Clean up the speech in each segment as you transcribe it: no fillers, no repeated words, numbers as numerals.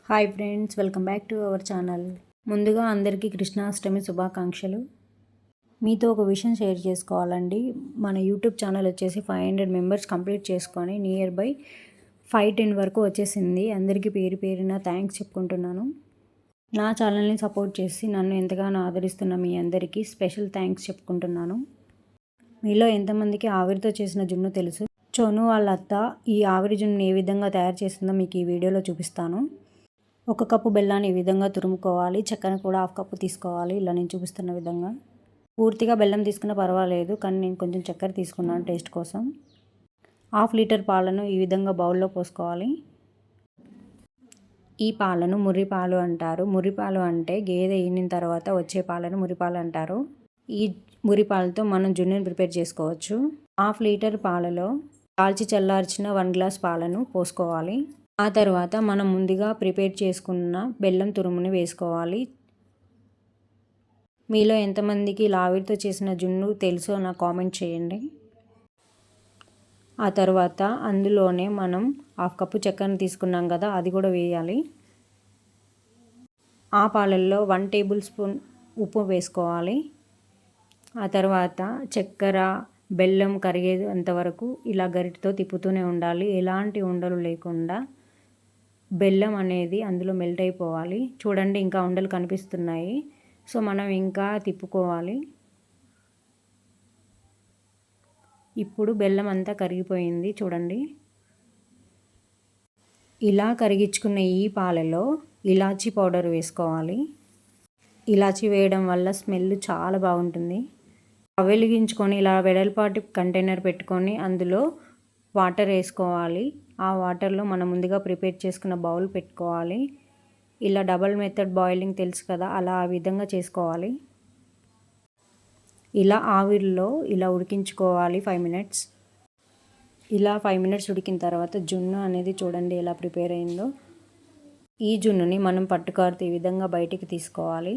Hi friends, welcome back to our channel. ముందుగా అందరికీ కృష్ణాష్టమి శుభాకాంక్షలు. మీతో ఒక విషయం షేర్ చేసుకోవాలండి. మన యూట్యూబ్ ఛానల్ వచ్చేసి 500 మెంబర్స్ కంప్లీట్ చేసుకొని నియర్ బై 510 వరకు వచ్చేసింది. అందరికీ పేరు పేరున థ్యాంక్స్ చెప్పుకుంటున్నాను. నా ఛానల్ని సపోర్ట్ చేసి నన్ను ఎంతగానో ఆదరిస్తున్న మీ అందరికీ స్పెషల్ థ్యాంక్స్ చెప్పుకుంటున్నాను. మీలో ఎంతమందికి ఆవిరితో చేసిన జున్ను తెలుసు? చోను వాళ్ళ అత్త ఈ ఆవిరి జున్ను ఏ విధంగా తయారు చేసిందో మీకు ఈ వీడియోలో చూపిస్తాను. 1 కప్పు బెల్లాన్ని ఈ విధంగా తురుముకోవాలి. చక్కెర కూడా 1/2 కప్పు తీసుకోవాలి. ఇలా నేను చూపిస్తున్న విధంగా. పూర్తిగా బెల్లం తీసుకున్నా పర్వాలేదు, కానీ నేను కొంచెం చక్కెర తీసుకున్నాను టేస్ట్ కోసం. 1/2 లీటర్ పాలను ఈ విధంగా బౌల్లో పోసుకోవాలి. ఈ పాలను ముర్రిపాలు అంటారు. ముర్రిపాలు అంటే గేదె ఈనిన తర్వాత వచ్చే పాలను ముర్రిపాలు అంటారు. ఈ ముర్రిపాలతో మనం జున్నుని ప్రిపేర్ చేసుకోవచ్చు. 1/2 లీటర్ పాలలో కాల్చి చల్లార్చిన 1 గ్లాస్ పాలను పోసుకోవాలి. ఆ తర్వాత మనం ముందుగా ప్రిపేర్ చేసుకున్న బెల్లం తురుముని వేసుకోవాలి. మీలో ఎంతమందికి ఆవిరితో చేసిన జున్ను తెలుసో నాకు కామెంట్ చేయండి. ఆ తర్వాత అందులోనే మనం 1/2 కప్పు చక్కెరను తీసుకున్నాం కదా, అది కూడా వేయాలి. ఆ పాలల్లో 1 టేబుల్ స్పూన్ ఉప్పు వేసుకోవాలి. ఆ తర్వాత చక్కెర బెల్లం కరిగేంత వరకు ఇలా గరిటతో తిప్పుతూనే ఉండాలి. ఎలాంటి ఉండలు లేకుండా బెల్లం అనేది అందులో మెల్ట్ అయిపోవాలి. చూడండి, ఇంకా ఉండలు కనిపిస్తున్నాయి. సో మనం ఇంకా తిప్పుకోవాలి. ఇప్పుడు బెల్లం అంతా కరిగిపోయింది చూడండి. ఇలా కరిగించుకున్న ఈ పాలలో ఇలాచీ పౌడర్ వేసుకోవాలి. ఇలాచీ వేయడం వల్ల స్మెల్ చాలా బాగుంటుంది. వెలిగించుకొని ఇలా వెడల్పాటి కంటైనర్ పెట్టుకొని అందులో వాటర్ వేసుకోవాలి. ఆ వాటర్లో మనం ముందుగా ప్రిపేర్ చేసుకున్న బౌల్ పెట్టుకోవాలి. ఇలా డబల్ మెథడ్ బాయిలింగ్ తెలుసు కదా, అలా ఆ విధంగా చేసుకోవాలి. ఇలా ఆవిరిలో ఇలా ఉడికించుకోవాలి 5 మినిట్స్. ఇలా 5 మినిట్స్ ఉడికిన తర్వాత జున్ను అనేది చూడండి ఎలా ప్రిపేర్ అయిందో. ఈ జున్నుని మనం పట్టుకారుతో ఈ విధంగా బయటికి తీసుకోవాలి.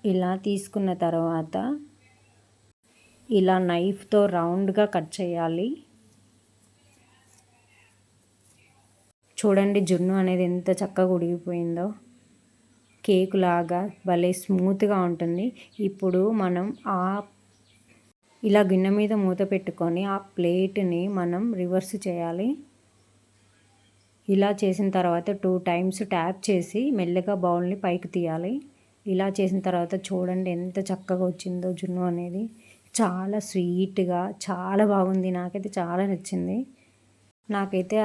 ఇలా తీసుకున్న తర్వాత ఇలా నైఫ్తో రౌండ్గా కట్ చేయాలి. చూడండి జున్ను అనేది ఎంత చక్కగా ఉడికిపోయిందో. కేక్ లాగా భలే స్మూత్గా ఉంటుంది. ఇప్పుడు మనం ఇలా గిన్నె మీద మూత పెట్టుకొని ఆ ప్లేట్ని మనం రివర్స్ చేయాలి. ఇలా చేసిన తర్వాత 2 టైమ్స్ ట్యాప్ చేసి మెల్లగా బౌల్ని పైకి తీయాలి. ఇలా చేసిన తర్వాత చూడండి ఎంత చక్కగా వచ్చిందో జున్ను అనేది. చాలా స్వీట్గా చాలా బాగుంది. నాకైతే చాలా నచ్చింది. నాకైతే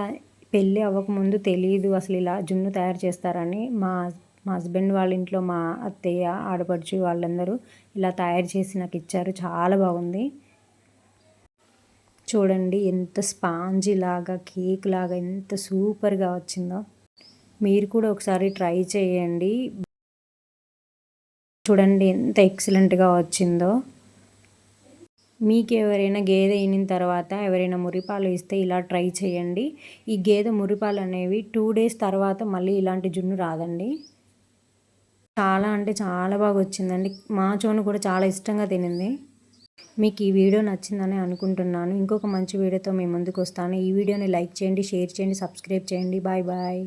పెళ్ళి అవ్వకముందు తెలియదు అసలు ఇలా జున్ను తయారు చేస్తారని. మా హస్బెండ్ వాళ్ళ ఇంట్లో మా అత్తయ్య, ఆడపడుచు వాళ్ళందరూ ఇలా తయారు చేసి నాకు ఇచ్చారు. చాలా బాగుంది. చూడండి ఎంత స్పాంజీ లాగా, కేక్ లాగా ఎంత సూపర్గా వచ్చిందో. మీరు కూడా ఒకసారి ట్రై చేయండి. చూడండి ఎంత ఎక్సలెంట్గా వచ్చిందో. మీకు ఎవరైనా గేదె ఈనిన తర్వాత ఎవరైనా మురిపాలు ఇస్తే ఇలా ట్రై చేయండి. ఈ గేదె మురిపాలు అనేవి 2 డేస్ తర్వాత మళ్ళీ ఇలాంటి జున్ను రాదండి. చాలా అంటే చాలా బాగా వచ్చిందండి. మా చోను కూడా చాలా ఇష్టంగా తినింది. మీకు ఈ వీడియో నచ్చిందని అనుకుంటున్నాను. ఇంకొక మంచి వీడియోతో మీ ముందుకు వస్తాను. ఈ వీడియోని లైక్ చేయండి, షేర్ చేయండి, సబ్స్క్రైబ్ చేయండి. Bye bye.